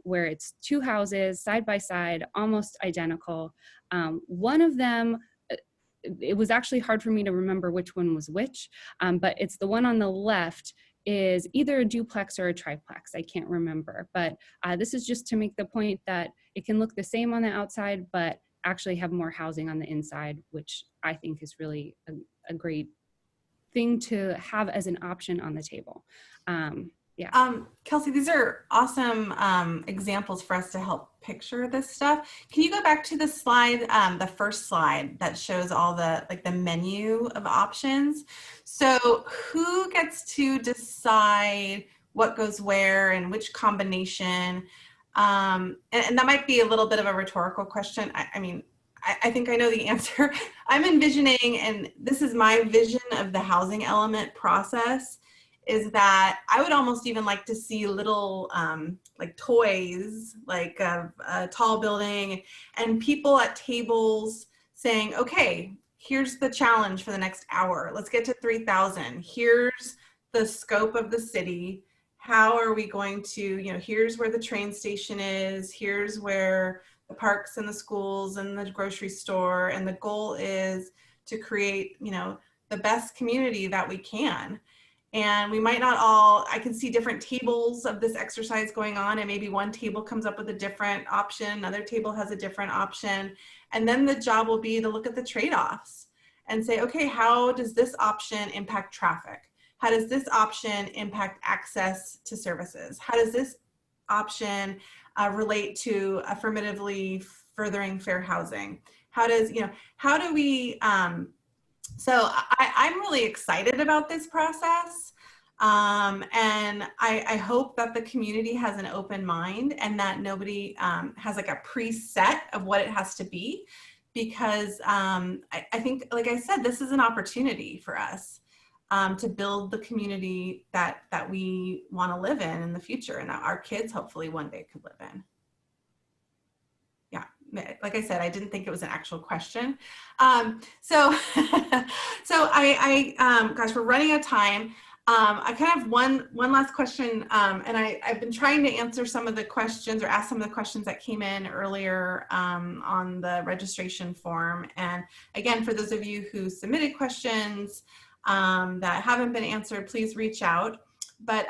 where it's two houses side by side, almost identical. One of them, it was actually hard for me to remember which one was which, but it's the one on the left is either a duplex or a triplex. I can't remember, but this is just to make the point that it can look the same on the outside, but actually have more housing on the inside, which I think is really a great thing to have as an option on the table. Yeah. Kelsey, these are awesome examples for us to help picture this stuff. Can you go back to the slide, the first slide that shows all the menu of options? So who gets to decide what goes where and which combination? And that might be a little bit of a rhetorical question. I mean, I think I know the answer. I'm envisioning, and this is my vision of the housing element process, is that I would almost even like to see little like toys, like a tall building, and people at tables saying, okay, here's the challenge for the next hour. Let's get to 3,000. Here's the scope of the city. How are we going to, here's where the train station is. Here's where the parks and the schools and the grocery store, and the goal is to create, the best community that we can. And we might not all, I can see different tables of this exercise going on, and maybe one table comes up with a different option, another table has a different option. And then the job will be to look at the trade-offs and say, okay, how does this option impact traffic? How does this option impact access to services? How does this option relate to affirmatively furthering fair housing? How does, how do we, so I'm really excited about this process. And I hope that the community has an open mind, and that nobody has like a preset of what it has to be, because I think, like I said, this is an opportunity for us to build the community that we want to live in the future, and that our kids hopefully one day could live in. Yeah, like I said, I didn't think it was an actual question. So gosh, we're running out of time. I kind of have one last question, and I've been trying to answer some of the questions, or ask some of the questions that came in earlier on the registration form. And again, for those of you who submitted questions that haven't been answered, please reach out. But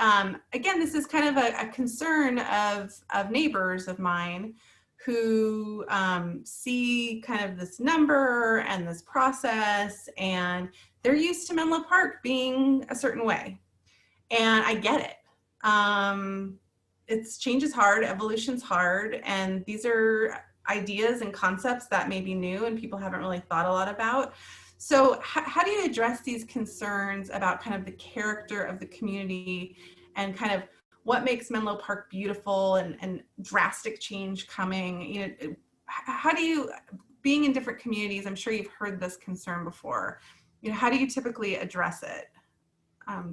again, this is kind of a concern of neighbors of mine who see kind of this number and this process, and they're used to Menlo Park being a certain way. And I get it. Change is hard, evolution's hard, and these are ideas and concepts that may be new and people haven't really thought a lot about. So how do you address these concerns about kind of the character of the community, and kind of what makes Menlo Park beautiful, and drastic change coming? How do you, being in different communities, I'm sure you've heard this concern before, how do you typically address it?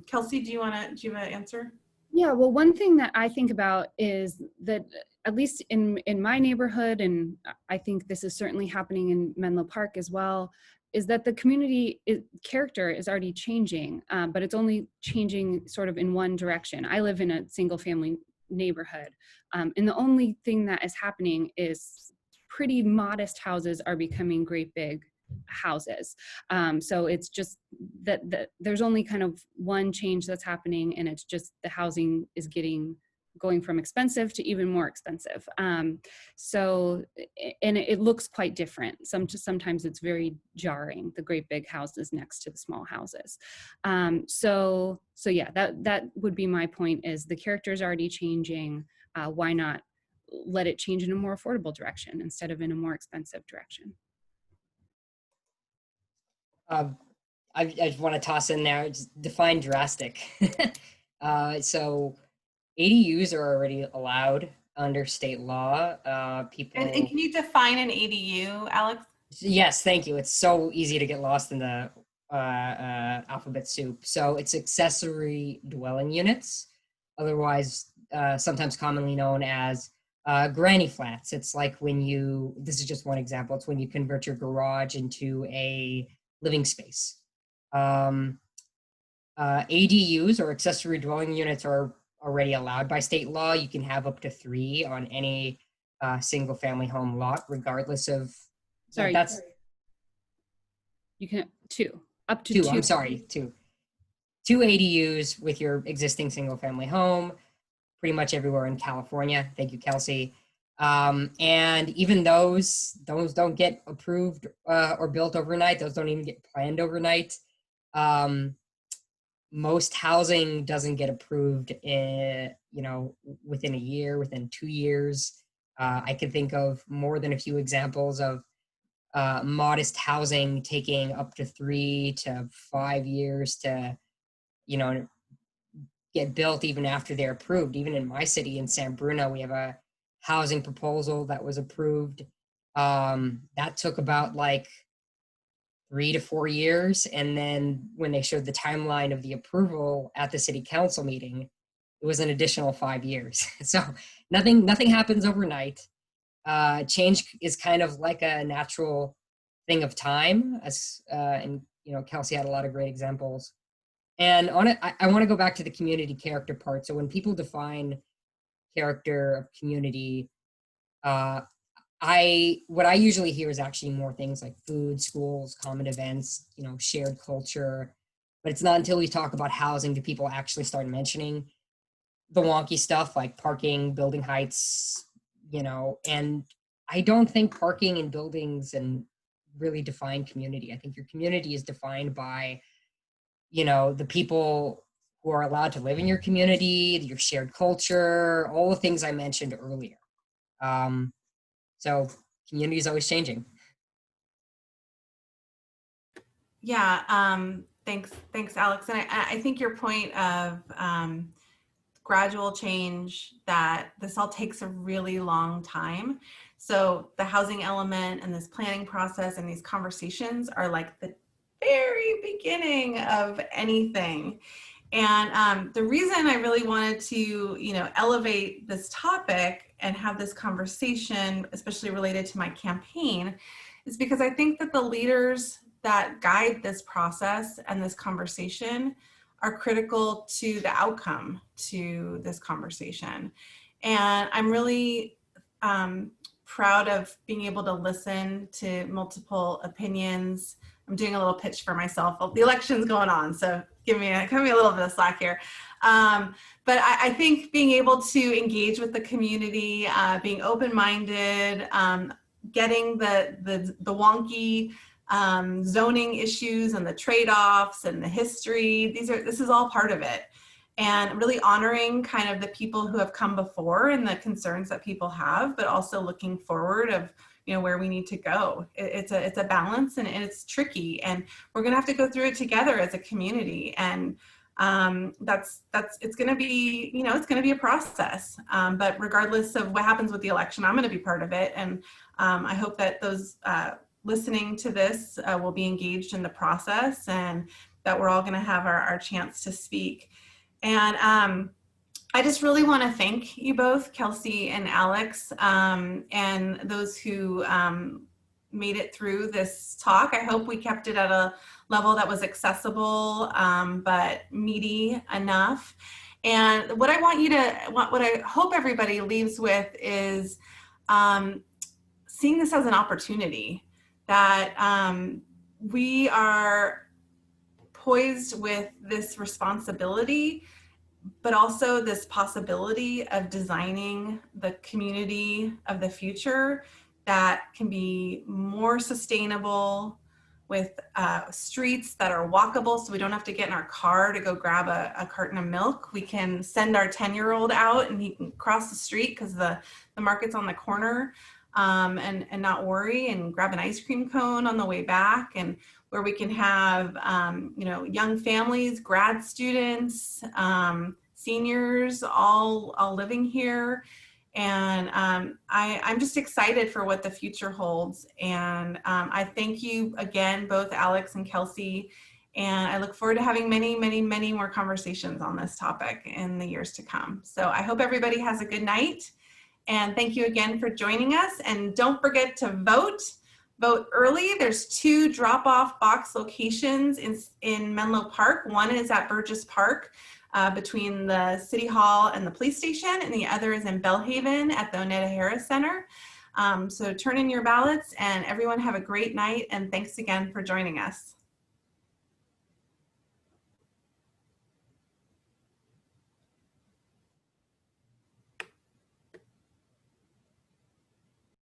Kelsey, do you have an answer? Yeah, well, one thing that I think about is that, at least in my neighborhood, and I think this is certainly happening in Menlo Park as well, is that the community character is already changing, but it's only changing sort of in one direction. I live in a single family neighborhood, and the only thing that is happening is pretty modest houses are becoming great big houses. So it's just that there's only kind of one change that's happening, and it's just the housing is going from expensive to even more expensive. So, and it looks quite different. Sometimes it's very jarring, the great big houses next to the small houses. So yeah, that would be my point, is the character is already changing. Why not let it change in a more affordable direction instead of in a more expensive direction? I just want to toss in there, just define drastic. So ADUs are already allowed under state law. People. And can you define an ADU, Alex? Yes, thank you. It's so easy to get lost in the alphabet soup. So it's accessory dwelling units, otherwise sometimes commonly known as granny flats. It's like when you, this is just one example, it's when you convert your garage into a living space. ADUs, or accessory dwelling units, are already allowed by state law. You can have up to 3 on any single family home lot, regardless of. Sorry, that's you can up to 2. 2. I'm sorry, 2 ADUs with your existing single family home, pretty much everywhere in California. Thank you, Kelsey. And even those don't get approved or built overnight. Those don't even get planned overnight. Most housing doesn't get approved within a year, within 2 years. I can think of more than a few examples of modest housing taking up to 3 to 5 years to, get built even after they're approved. Even in my city, in San Bruno, we have a housing proposal that was approved. That took about 3 to 4 years. And then when they showed the timeline of the approval at the city council meeting, it was an additional 5 years. So nothing happens overnight. Change is kind of like a natural thing of time, and Kelsey had a lot of great examples. And on it, I want to go back to the community character part. So when people define character of community, what I usually hear is actually more things like food, schools, common events, shared culture. But it's not until we talk about housing do people actually start mentioning the wonky stuff like parking, building heights, and I don't think parking and buildings and really define community. I think your community is defined by, the people who are allowed to live in your community, your shared culture, all the things I mentioned earlier. So community is always changing. Yeah, thanks, Alex. And I think your point of gradual change, that this all takes a really long time. So the housing element and this planning process and these conversations are like the very beginning of anything. And the reason I really wanted to, elevate this topic and have this conversation, especially related to my campaign, is because I think that the leaders that guide this process and this conversation are critical to the outcome to this conversation. And I'm really proud of being able to listen to multiple opinions. I'm doing a little pitch for myself. The election's going on, so give me a little bit of slack here. But I think being able to engage with the community, being open-minded, getting the wonky zoning issues and the trade-offs and the history, this is all part of it. And really honoring kind of the people who have come before and the concerns that people have, but also looking forward of where we need to go. It's a balance, and it's tricky, and we're gonna have to go through it together as a community. And it's gonna be, it's gonna be a process. But regardless of what happens with the election, I'm gonna be part of it. And I hope that those listening to this will be engaged in the process, and that we're all gonna have our chance to speak. And I just really want to thank you both, Kelsey and Alex, and those who made it through this talk. I hope we kept it at a level that was accessible, but meaty enough. And what I hope everybody leaves with is seeing this as an opportunity, that we are poised with this responsibility, but also this possibility of designing the community of the future that can be more sustainable, with streets that are walkable, so we don't have to get in our car to go grab a carton of milk. We can send our 10-year-old out and he can cross the street because the market's on the corner, and not worry, and grab an ice cream cone on the way back, and where we can have young families, grad students, seniors, all living here. And I'm just excited for what the future holds. And I thank you again, both Alex and Kelsey. And I look forward to having many, many, many more conversations on this topic in the years to come. So I hope everybody has a good night. And thank you again for joining us. And don't forget to vote. Vote early. There's 2 drop-off box locations in Menlo Park. One is at Burgess Park, between the City Hall and the police station, and the other is in Bellhaven at the Oneta Harris Center. So turn in your ballots, and everyone have a great night, and thanks again for joining us.